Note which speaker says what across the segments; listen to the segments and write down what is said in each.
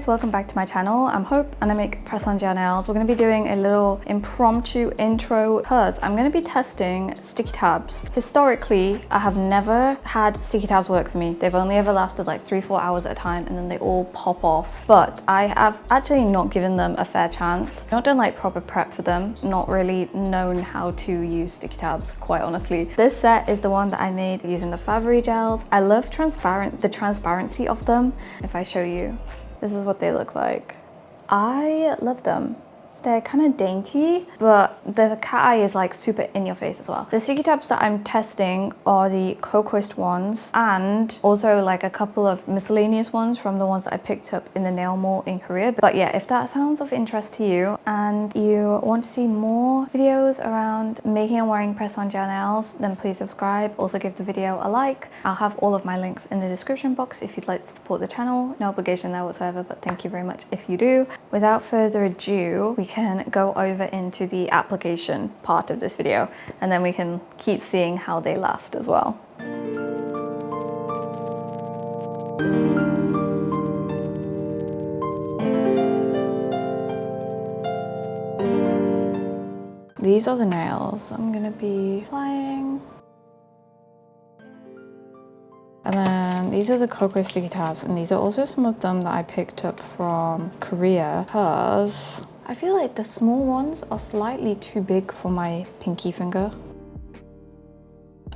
Speaker 1: guys, welcome back to my channel. I'm Hope and I make press-on gel nails. We're going to be doing a little impromptu intro because I'm going to be testing sticky tabs. Historically, I have never had sticky tabs work for me. They've only ever lasted like 3-4 hours at a time and then they all pop off. But I have actually not given them a fair chance. Not done like proper prep for them. Not really known how to use sticky tabs, quite honestly. This set is the one that I made using the Favery gels. I love the transparency of them. If I show you, this is what they look like. I love them. They're kind of dainty, but the cat eye is like super in your face as well. The sticky tabs that I'm testing are the Cocoist ones and also like a couple of miscellaneous ones from the ones that I picked up in the nail mall in Korea. But yeah, if that sounds of interest to you and you want to see more videos around making and wearing press-on gel nails, then please subscribe. Also give the video a like. I'll have all of my links in the description box if you'd like to support the channel. No obligation there whatsoever, but thank you very much if you do. Without further ado, we can go over into the application part of this video and then we can keep seeing how they last as well. These are the nails I'm gonna be applying. And then these are the Cocoa sticky tabs, and these are also some of them that I picked up from Korea because I feel like the small ones are slightly too big for my pinky finger.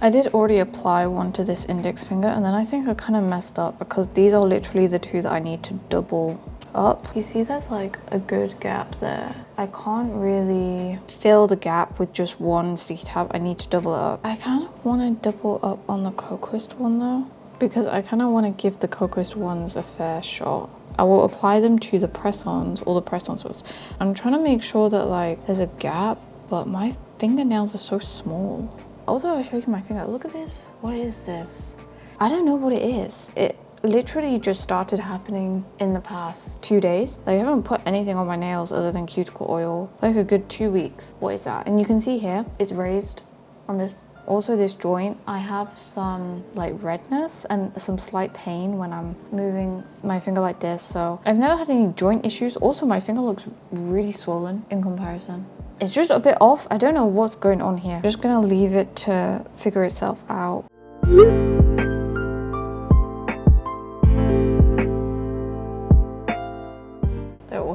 Speaker 1: I did already apply one to this index finger and then I think I kind of messed up because these are literally the two that I need to double up. You see there's like a good gap there. I can't really fill the gap with just one sticky tab. I need to double it up. I kind of want to double up on the Cocoist one though, because I kind of want to give the Cocoist ones a fair shot. I will apply them to the press-ons, all the press-ons first. I'm trying to make sure that like there's a gap, but my fingernails are so small. Also, I'll show you my finger. Look at this. What is this? I don't know what it is. It literally just started happening in the past 2 days. Like, I haven't put anything on my nails other than cuticle oil like a good 2 weeks. What is that? And you can see here, it's raised on this. Also this joint, I have some like redness and some slight pain when I'm moving my finger like this. So I've never had any joint issues. Also my finger looks really swollen in comparison. It's just a bit off. I don't know what's going on here. I'm just gonna leave it to figure itself out.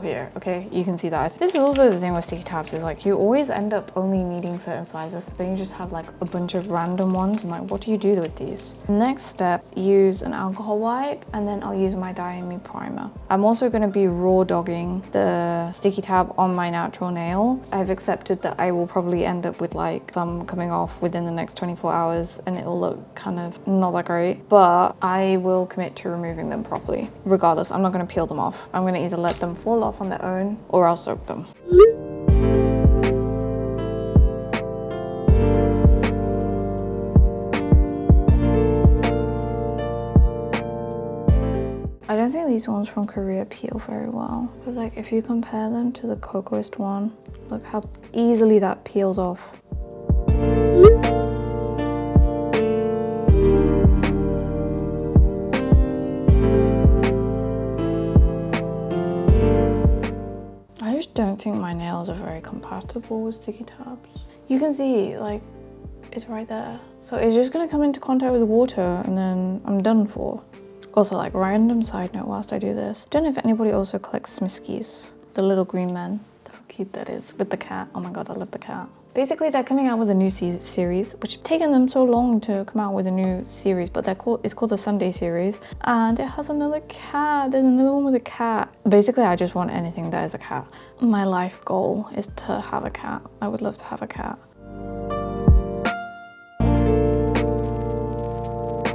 Speaker 1: Here, okay, you can see that. This is also the thing with sticky tabs, is like you always end up only needing certain sizes, so then you just have like a bunch of random ones and like what do you do with these? Next step, use an alcohol wipe and then I'll use my Diamine primer. I'm also going to be raw dogging the sticky tab on my natural nail. I've accepted that I will probably end up with like some coming off within the next 24 hours and it will look kind of not that great, but I will commit to removing them properly. Regardless, I'm not going to peel them off. I'm going to either let them fall off on their own or I'll soak them. I don't think these ones from Korea peel very well, because like if you compare them to the Cocoist one, look how easily that peels off. Don't think my nails are very compatible with sticky tabs. You can see like it's right there, so it's just gonna come into contact with the water and then I'm done for. Also, like, random side note whilst I do this, don't know if anybody also collects Smiskies, the little green men. How cute that is with the cat. Oh my god, I love the cat. Basically, they're coming out with a new series, which have taken them so long to come out with a new series, but it's called the Sunday series, and it has another cat. There's another one with a cat. Basically, I just want anything that is a cat. My life goal is to have a cat. I would love to have a cat.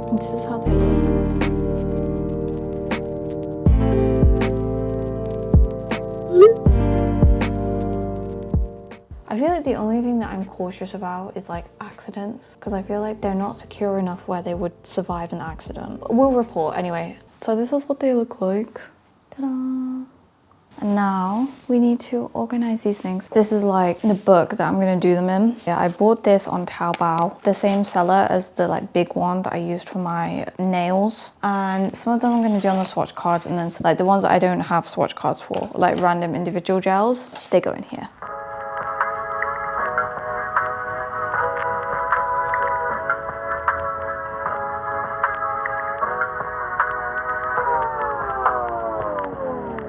Speaker 1: And this is how they look. I feel like the only thing that I'm cautious about is like accidents, because I feel like they're not secure enough where they would survive an accident. We'll report anyway. So this is what they look like. Ta-da! And now we need to organize these things. This is like the book that I'm gonna do them in. Yeah, I bought this on Taobao, the same seller as the like big one that I used for my nails. And some of them I'm gonna do on the swatch cards, and then some, like the ones that I don't have swatch cards for, like random individual gels, they go in here.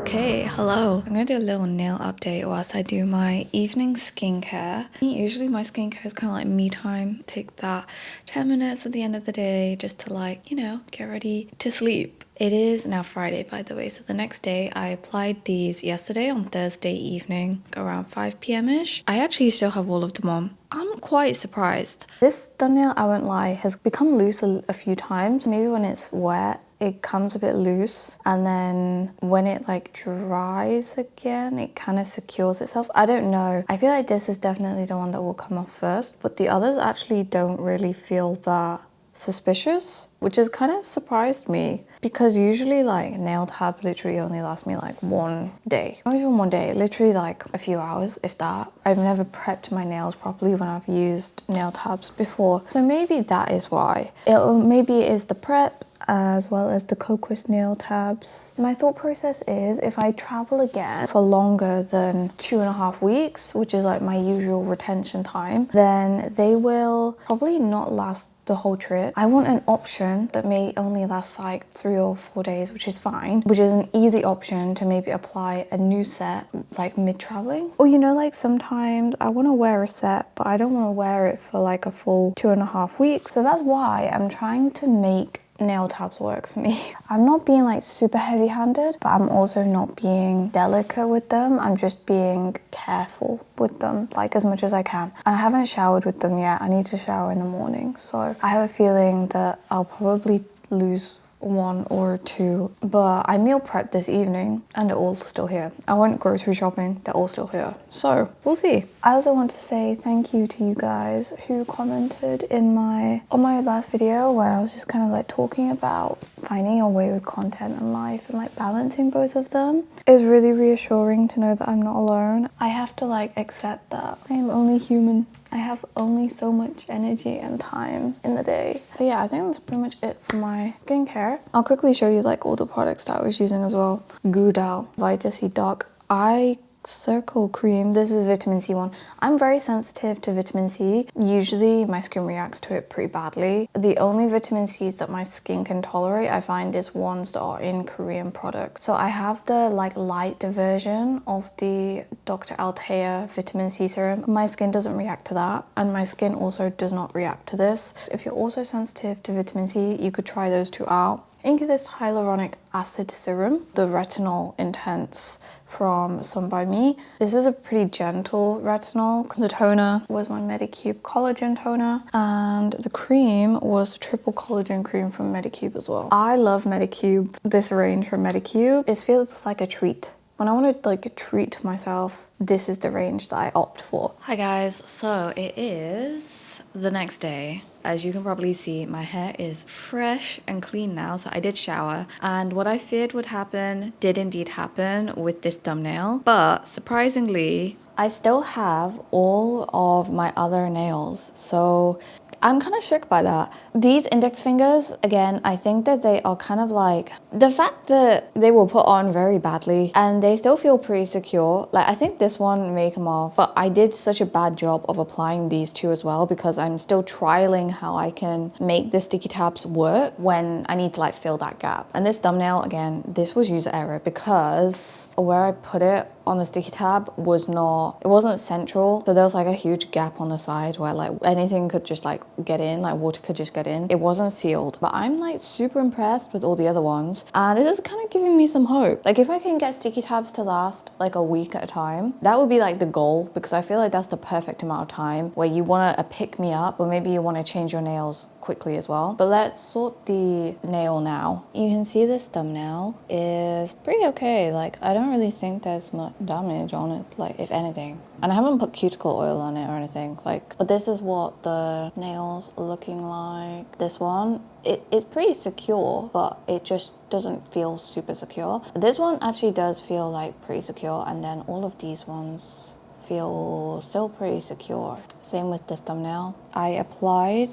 Speaker 1: Okay, hello. I'm gonna do a little nail update whilst I do my evening skincare. Usually my skincare is kind of like me time. Take that 10 minutes at the end of the day just to like, you know, get ready to sleep. It is now Friday, by the way, so the next day I applied these yesterday on Thursday evening around 5 p.m-ish. I actually still have all of them on. I'm quite surprised. This thumbnail, I won't lie, has become loose a few times. Maybe when it's wet, it comes a bit loose, and then when it like dries again, it kind of secures itself. I don't know. I feel like this is definitely the one that will come off first, but the others actually don't really feel that suspicious, which has kind of surprised me, because usually like nail tabs literally only last me like one day. Not even one day, literally like a few hours, if that. I've never prepped my nails properly when I've used nail tabs before, so maybe that is why. Maybe it is the prep as well as the Coquist nail tabs. My thought process is if I travel again for longer than 2.5 weeks, which is like my usual retention time, then they will probably not last the whole trip. I want an option that may only last like 3 or 4 days, which is fine, which is an easy option to maybe apply a new set like mid-traveling. Or you know, like sometimes I want to wear a set, but I don't want to wear it for like a full 2.5 weeks. So that's why I'm trying to make nail tabs work for me. I'm not being like super heavy-handed, but I'm also not being delicate with them. I'm just being careful with them, like as much as I can. And I haven't showered with them yet. I need to shower in the morning, so I have a feeling that I'll probably lose 1 or 2, but I meal prepped this evening and they're all still here. I went grocery shopping, they're all still here, so we'll see. I also want to say thank you to you guys who commented on my last video where I was just kind of like talking about finding your way with content and life and like balancing both of them. It's really reassuring to know that I'm not alone. I have to like accept that I am only human. I have only so much energy and time in the day. But yeah, I think that's pretty much it for my skincare. I'll quickly show you like all the products that I was using as well. Gudal Vita C Dark Eye Circle Cream. This is vitamin C one. I'm very sensitive to vitamin C. Usually my skin reacts to it pretty badly. The only vitamin C's that my skin can tolerate, I find, is ones that are in Korean products. So I have the like light version of the Dr. Althea vitamin C serum. My skin doesn't react to that, and my skin also does not react to this. If you're also sensitive to vitamin C, you could try those two out. Ink this hyaluronic acid serum, the Retinol Intense from Sun By Me. This is a pretty gentle retinol. The toner was my Medicube collagen toner, and the cream was a triple collagen cream from Medicube as well. I love Medicube, this range from Medicube. It feels like a treat. When I want to like treat myself, this is the range that I opt for. Hi guys, so it is the next day. As you can probably see, my hair is fresh and clean now, so I did shower. And what I feared would happen did indeed happen with this thumbnail. But surprisingly, I still have all of my other nails. So I'm kind of shook by that. These index fingers, again, I think that they are kind of like, the fact that they were put on very badly and they still feel pretty secure. Like, I think this one may come off, but I did such a bad job of applying these two as well, because I'm still trialing how I can make the sticky tabs work when I need to like fill that gap. And this thumbnail, again, this was user error, because where I put it on the sticky tab it wasn't central, so there was like a huge gap on the side where like anything could just like get in, like water could just get in. It wasn't sealed, but I'm like super impressed with all the other ones, and this is kind of giving me some hope. Like if I can get sticky tabs to last like a week at a time, that would be like the goal, because I feel like that's the perfect amount of time where you want to pick me up, or maybe you want to change your nails quickly as well. But let's sort the nail now. You can see this thumbnail is pretty okay. Like, I don't really think there's much damage on it, like, if anything. And I haven't put cuticle oil on it or anything, like, but this is what the nails are looking like. This one, it's pretty secure, but it just doesn't feel super secure. This one actually does feel like pretty secure, and then all of these ones feel still pretty secure. Same with this thumbnail. I applied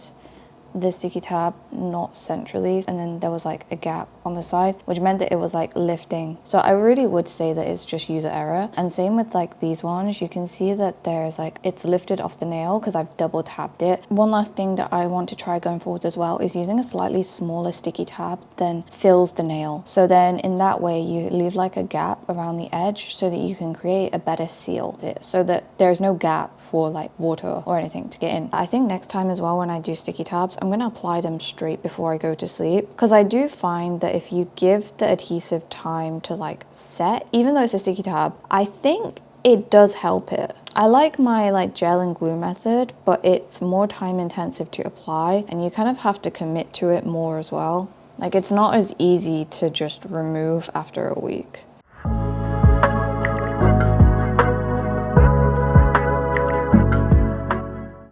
Speaker 1: the sticky tab not centrally, and then there was like a gap on the side, which meant that it was like lifting. So I really would say that it's just user error. And same with like these ones, you can see that there's like, it's lifted off the nail because I've double tapped it. One last thing that I want to try going forwards as well is using a slightly smaller sticky tab than fills the nail. So then in that way you leave like a gap around the edge so that you can create a better seal so that there's no gap for like water or anything to get in. I think next time as well when I do sticky tabs, I'm gonna apply them straight before I go to sleep, because I do find that if you give the adhesive time to like set, even though it's a sticky tab, I think it does help it. I like my like gel and glue method, but it's more time intensive to apply and you kind of have to commit to it more as well. Like, it's not as easy to just remove after a week.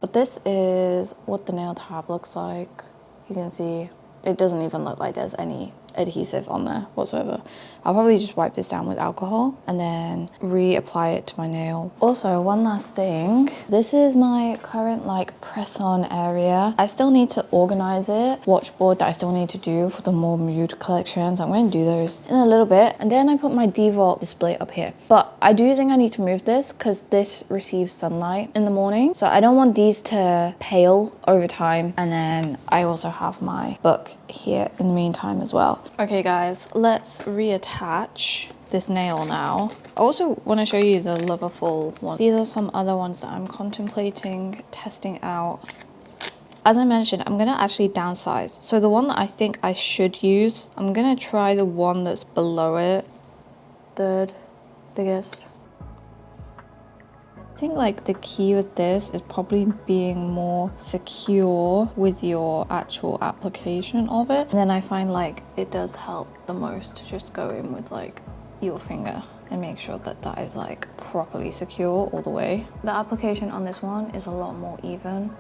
Speaker 1: But this is what the nail tab looks like. You can see it doesn't even look like there's any adhesive on there whatsoever. I'll probably just wipe this down with alcohol and then reapply it to my nail. Also, one last thing, this is my current like press-on area. I still need to organize it. Watchboard that I still need to do for the more mood collections. I'm going to do those in a little bit. And then I put my Devolt display up here. But I do think I need to move this because this receives sunlight in the morning. So I don't want these to pale over time. And then I also have my book here in the meantime as well. Okay guys, let's reattach this nail now. I also want to show you the Loverful one. These are some other ones that I'm contemplating testing out. As I mentioned, I'm going to actually downsize. So the one that I think I should use, I'm going to try the one that's below it. Third biggest. I think like the key with this is probably being more secure with your actual application of it. And then I find like it does help the most to just go in with like your finger and make sure that that is like properly secure all the way. The application on this one is a lot more even.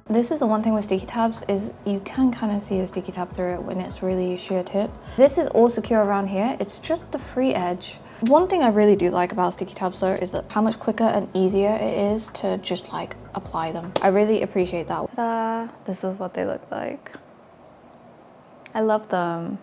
Speaker 1: This is the one thing with sticky tabs is you can kind of see the sticky tab through it when it's really sheer tip. This is all secure around here. It's just the free edge. One thing I really do like about sticky tabs though is that how much quicker and easier it is to just like apply them. I really appreciate that. Ta-da! This is what they look like. I love them.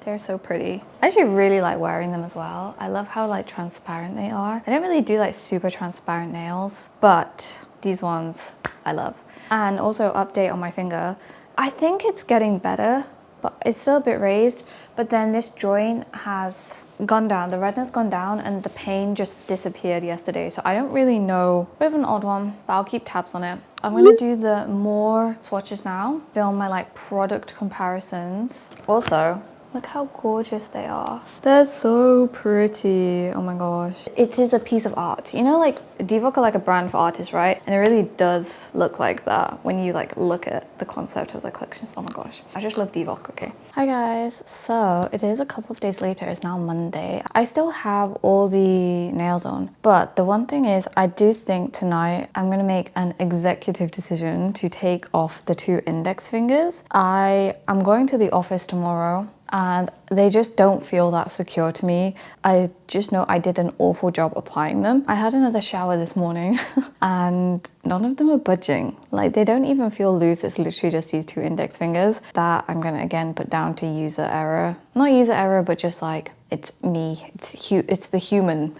Speaker 1: They're so pretty. I actually really like wearing them as well. I love how like transparent they are. I don't really do like super transparent nails, but these ones I love. And also update on my finger. I think it's getting better, but it's still a bit raised. But then this joint has gone down, the redness gone down and the pain just disappeared yesterday. So I don't really know, bit of an odd one, but I'll keep tabs on it. I'm gonna do the more swatches now, film my like product comparisons. Also, look how gorgeous they are. They're so pretty, oh my gosh. It is a piece of art. You know, like Devolt are like a brand for artists, right? And it really does look like that when you like look at the concept of the collections. Oh my gosh, I just love Devolt, okay. Hi guys, so it is a couple of days later, it's now Monday. I still have all the nails on, but the one thing is I do think tonight I'm gonna make an executive decision to take off the 2 index fingers. I'm going to the office tomorrow and they just don't feel that secure to me. I just know I did an awful job applying them. I had another shower this morning and none of them are budging. Like they don't even feel loose, it's literally just these 2 index fingers. That I'm gonna again put down to user error. Not user error, but just like, it's me, it's the human.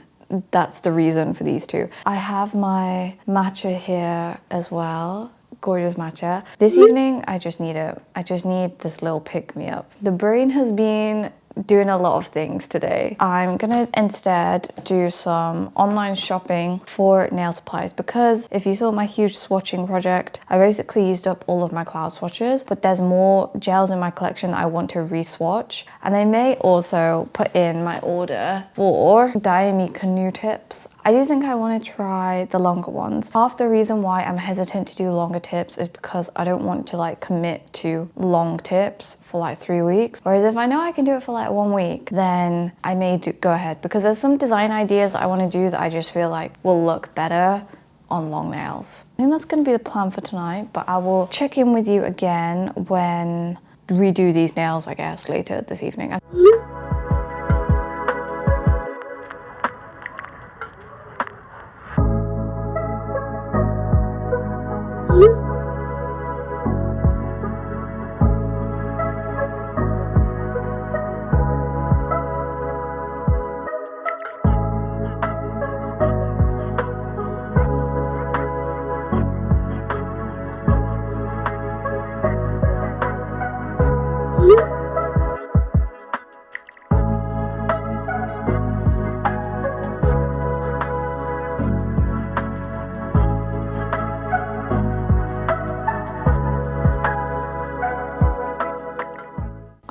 Speaker 1: That's the reason for these 2. I have my matcha here as well. Gorgeous matcha. This evening, I just need this little pick-me-up. The brain has been doing a lot of things today. I'm gonna instead do some online shopping for nail supplies because if you saw my huge swatching project, I basically used up all of my cloud swatches, but there's more gels in my collection that I want to re-swatch. And I may also put in my order for Diamond canoe tips. I do think I want to try the longer ones. Half the reason why I'm hesitant to do longer tips is because I don't want to like commit to long tips for like 3 weeks. Whereas if I know I can do it for like 1 week, then I may go ahead, because there's some design ideas I want to do that I just feel like will look better on long nails. I think that's going to be the plan for tonight, but I will check in with you again when redo these nails, I guess, later this evening.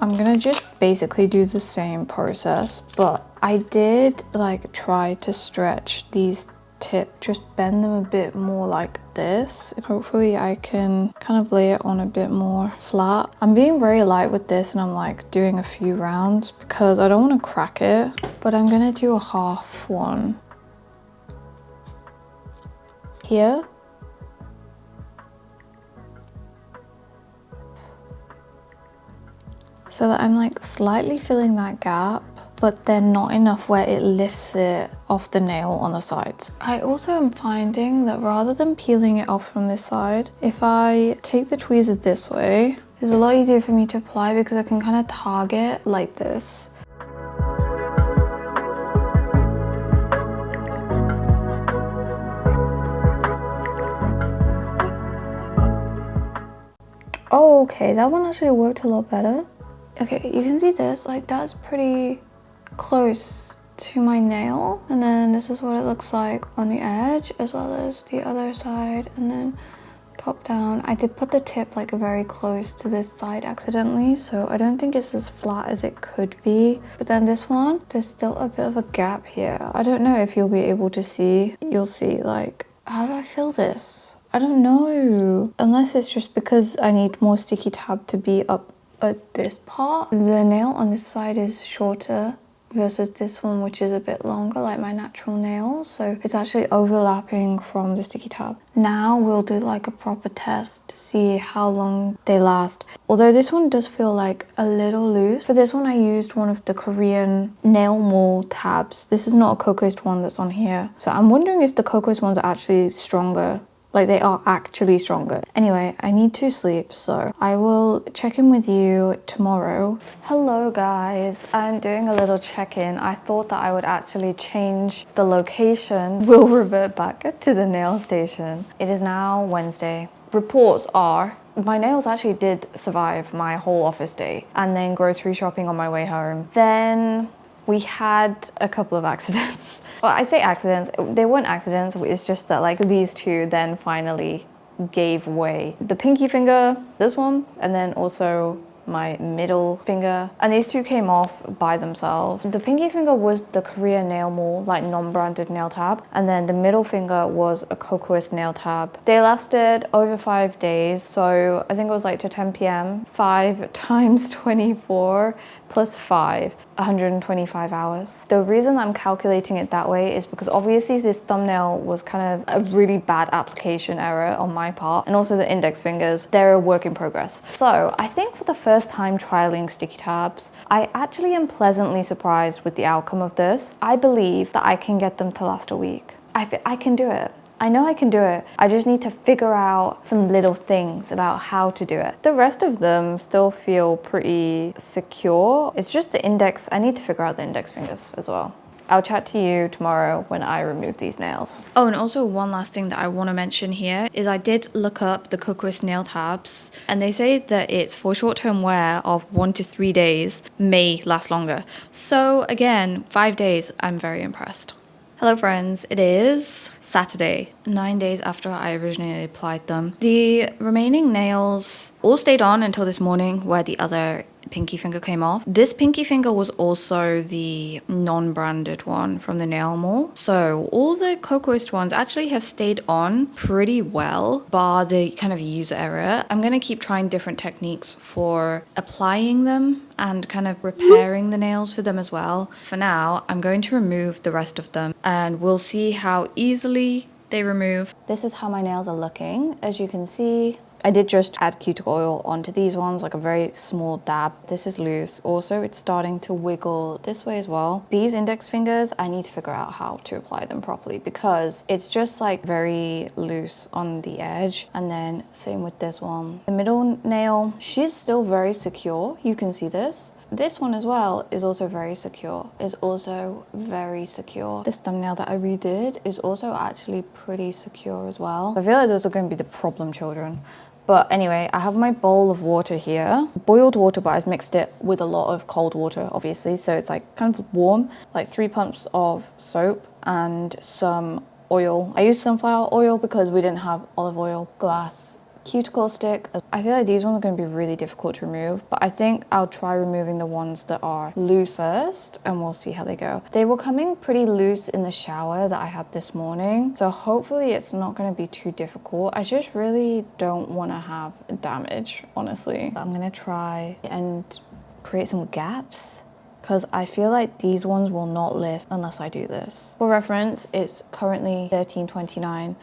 Speaker 1: I'm gonna just basically do the same process, but I did like try to stretch these tips, just bend them a bit more like this. Hopefully I can kind of lay it on a bit more flat. I'm being very light with this and I'm like doing a few rounds because I don't want to crack it, but I'm gonna do a half one here. So that I'm like slightly filling that gap, but then not enough where it lifts it off the nail on the sides. I also am finding that rather than peeling it off from this side, if I take the tweezer this way, it's a lot easier for me to apply because I can kind of target like this. Oh, okay, that one actually worked a lot better. Okay, you can see this, like that's pretty close to my nail. And then this is what it looks like on the edge as well as the other side, and then pop down. I did put the tip like very close to this side accidentally, so I don't think it's as flat as it could be. But then this one, there's still a bit of a gap here. I don't know if you'll be able to see. You'll see like, how do I feel this? I don't know. Unless it's just because I need more sticky tab to be up at this part. The nail on this side is shorter versus this one, which is a bit longer, like my natural nail, so it's actually overlapping from the sticky tab. Now we'll do like a proper test to see how long they last. Although this one does feel like a little loose. For this one I used one of the Korean nail mold tabs. This is not a cocoa-based one that's on here, so I'm wondering if the cocoa-based ones are actually stronger. Like they are actually stronger. Anyway, I need to sleep, so I will check in with you tomorrow. Hello guys, I'm doing a little check-in. I thought that I would actually change the location. We'll revert back to the nail station. It is now Wednesday. Reports are my nails actually did survive my whole office day and then grocery shopping on my way home. Then we had a couple of accidents. Well, I say accidents, they weren't accidents, it's just that like these two then finally gave way. The pinky finger, this one, and then also my middle finger, and these two came off by themselves. The pinky finger was the Korean nail mold, like non-branded nail tab, and then the middle finger was a cocoa nail tab. They lasted over 5 days, so I think it was like to 10 p.m. 5 times 24 plus 5, 125 hours. The reason I'm calculating it that way is because obviously this thumbnail was kind of a really bad application error on my part, and also the index fingers, they're a work in progress. So I think for the first time trialing sticky tabs, I actually am pleasantly surprised with the outcome of this. I believe that I can get them to last a week. I can do it. I know I can do it. I just need to figure out some little things about how to do it. The rest of them still feel pretty secure. It's just the index. I need to figure out the index fingers as well. I'll chat to you tomorrow when I remove these nails. Oh, and also one last thing that I want to mention here is I did look up the Cocoas nail tabs, and they say that it's for short-term wear of 1 to 3 days, may last longer. So again, 5 days, I'm very impressed. Hello friends, it is Saturday, 9 days after I originally applied them. The remaining nails all stayed on until this morning, where the other pinky finger came off. This pinky finger was also the non-branded one from the nail mall. So all the Cocoist ones actually have stayed on pretty well, bar the kind of user error. I'm going to keep trying different techniques for applying them and kind of repairing the nails for them as well. For now, I'm going to remove the rest of them and we'll see how easily they remove. This is how my nails are looking. As you can see, I did just add cuticle oil onto these ones, like a very small dab. This is loose. Also, it's starting to wiggle this way as well. These index fingers, I need to figure out how to apply them properly because it's just like very loose on the edge. And then same with this one. The middle nail, she's still very secure. You can see this. This one as well is also very secure. This thumbnail that I redid is also actually pretty secure as well. I feel like those are going to be the problem children. But anyway, I have my bowl of water here. Boiled water, but I've mixed it with a lot of cold water, obviously. So it's like kind of warm, like 3 pumps of soap and some oil. I used sunflower oil because we didn't have olive oil. Glass cuticle stick. I feel like these ones are going to be really difficult to remove, but I think I'll try removing the ones that are loose first and we'll see how they go. They were coming pretty loose in the shower that I had this morning, so hopefully it's not going to be too difficult. I just really don't want to have damage, honestly. I'm going to try and create some gaps because I feel like these ones will not lift unless I do this. For reference, it's currently 13:29.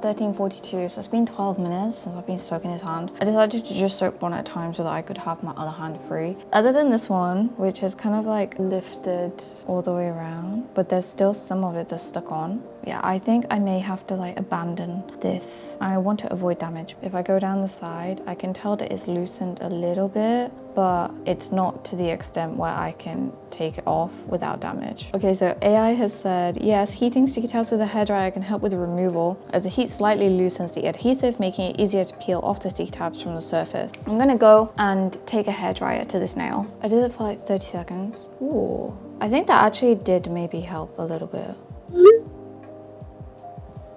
Speaker 1: 13:42, so it's been 12 minutes since I've been soaking his hand. I decided to just soak one at a time so that I could have my other hand free. Other than this one, which is kind of like lifted all the way around, but there's still some of it that's stuck on. Yeah, I think I may have to like abandon this. I want to avoid damage. If I go down the side, I can tell that it's loosened a little bit, but it's not to the extent where I can take it off without damage. Okay, so AI has said, yes, heating sticky towels with a hairdryer can help with the removal as the heat slightly loosens the adhesive, making it easier to peel off the sticky tabs from the surface. I'm gonna go and take a hairdryer to this nail. I did it for like 30 seconds. Ooh, I think that actually did maybe help a little bit.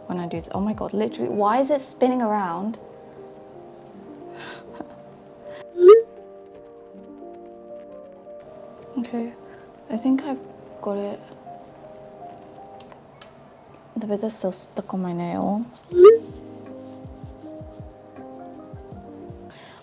Speaker 1: When I do this, oh my God, literally, why is it spinning around? Okay, I think I've got it. The bit is still stuck on my nail.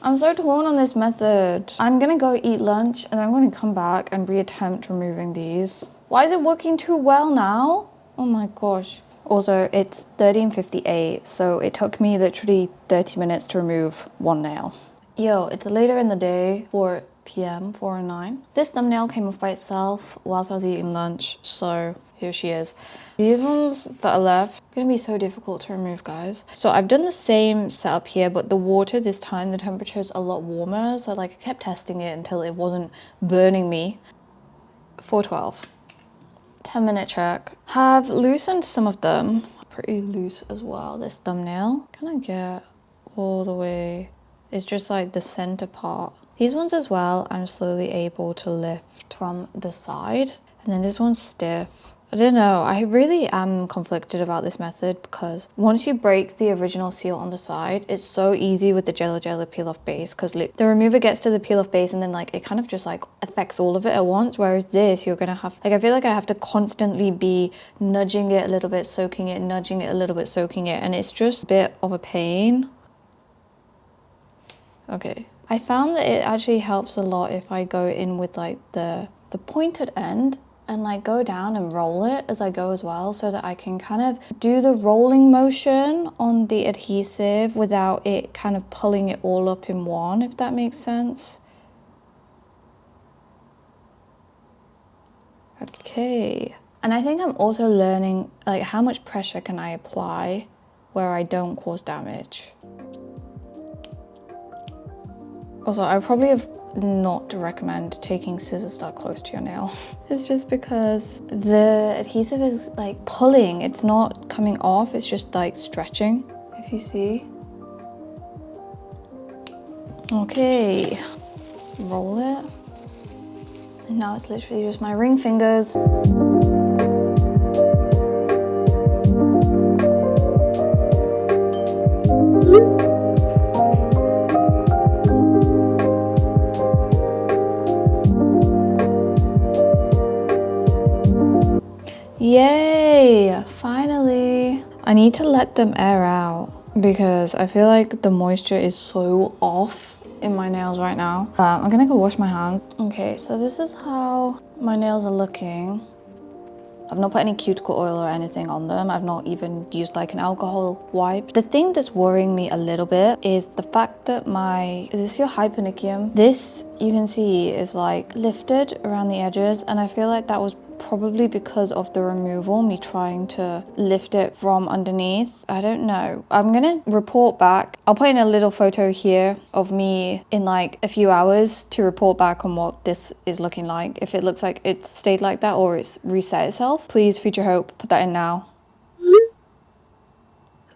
Speaker 1: I'm so torn on this method. I'm gonna go eat lunch and then I'm gonna come back and reattempt removing these. Why is it working too well now? Oh my gosh. Also, it's 13:58, so it took me literally 30 minutes to remove one nail. Yo, it's later in the day, 4 p.m., 4:09. This thumbnail came off by itself whilst I was eating lunch, so here she is. These ones that are left are gonna be so difficult to remove, guys. So I've done the same setup here, but the water this time, the temperature is a lot warmer, so like I kept testing it until it wasn't burning me. 4:12. 10-minute check. Have loosened some of them. Pretty loose as well. This thumbnail. Can I get all the way? It's just like the center part. These ones as well, I'm slowly able to lift from the side. And then this one's stiff. I don't know, I really am conflicted about this method because once you break the original seal on the side, it's so easy with the Jello peel off base because the remover gets to the peel off base and then like it kind of just like affects all of it at once. Whereas this, you're gonna have, like I feel like I have to constantly be nudging it a little bit, soaking it, nudging it a little bit, soaking it. And it's just a bit of a pain. Okay. I found that it actually helps a lot if I go in with like the pointed end and like go down and roll it as I go as well, so that I can kind of do the rolling motion on the adhesive without it kind of pulling it all up in one, if that makes sense. Okay. And I think I'm also learning like how much pressure can I apply where I don't cause damage. Also, I probably have not recommend taking scissors that close to your nail. It's just because the adhesive is like pulling. It's not coming off, it's just like stretching, if you see. Okay, roll it. And now it's literally just my ring fingers. I need to let them air out because I feel like the moisture is so off in my nails right now. I'm gonna go wash my hands. Okay, so this is how my nails are looking. I've not put any cuticle oil or anything on them. I've not even used like an alcohol wipe. The thing that's worrying me a little bit is the fact that is this your hyponychium? This, you can see, is like lifted around the edges, and I feel like that was probably because of the removal, me trying to lift it from underneath. I don't know. I'm gonna report back. I'll put in a little photo here of me in like a few hours to report back on what this is looking like. If it looks like it's stayed like that or it's reset itself, please, Future Hope, put that in now.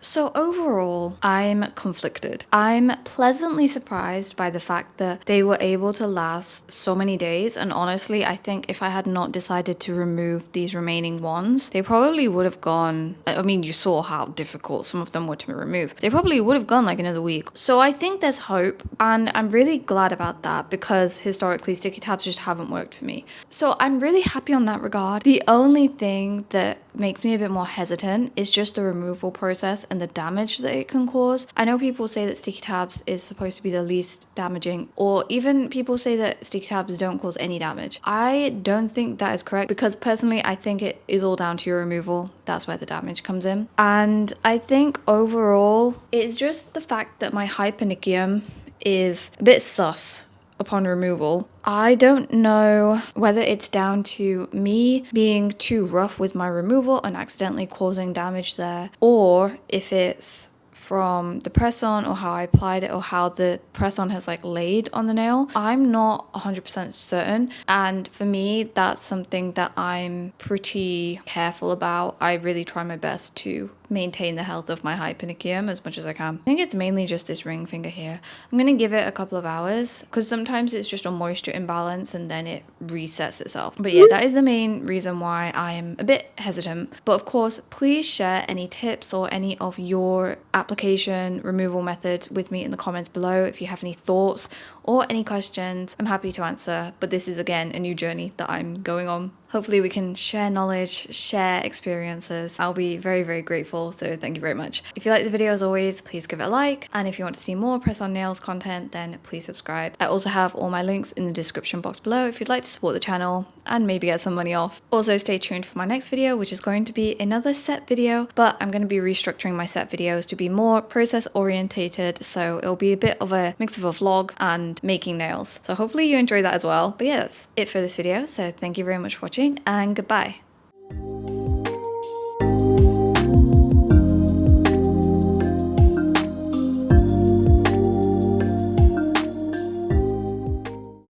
Speaker 1: So overall, I'm conflicted. I'm pleasantly surprised by the fact that they were able to last so many days, and honestly, I think if I had not decided to remove these remaining ones, they probably would have gone, I mean, you saw how difficult some of them were to remove. They probably would have gone like another week. So I think there's hope, and I'm really glad about that because historically sticky tabs just haven't worked for me. So I'm really happy on that regard. The only thing that makes me a bit more hesitant is just the removal process and the damage that it can cause. I know people say that sticky tabs is supposed to be the least damaging, or even people say that sticky tabs don't cause any damage. I don't think that is correct because personally I think it is all down to your removal. That's where the damage comes in. And I think overall it's just the fact that my hyponychium is a bit sus upon removal. I don't know whether it's down to me being too rough with my removal and accidentally causing damage there, or if it's from the press-on or how I applied it or how the press-on has like laid on the nail. I'm not 100% certain, and for me that's something that I'm pretty careful about. I really try my best to maintain the health of my hyponychium as much as I can. I think it's mainly just this ring finger here. I'm gonna give it a couple of hours because sometimes it's just a moisture imbalance and then it resets itself. But yeah, that is the main reason why I'm a bit hesitant. But of course, please share any tips or any of your application removal methods with me in the comments below. If you have any thoughts or any questions, I'm happy to answer. But this is again a new journey that I'm going on. Hopefully we can share knowledge, share experiences. I'll be very, very grateful, so thank you very much. If you like the video, as always, please give it a like. And if you want to see more press-on nails content, then please subscribe. I also have all my links in the description box below if you'd like to support the channel and maybe get some money off. Also, stay tuned for my next video, which is going to be another set video, but I'm going to be restructuring my set videos to be more process orientated, so it'll be a bit of a mix of a vlog and making nails. So hopefully you enjoy that as well. But yeah, that's it for this video, so thank you very much for watching and goodbye.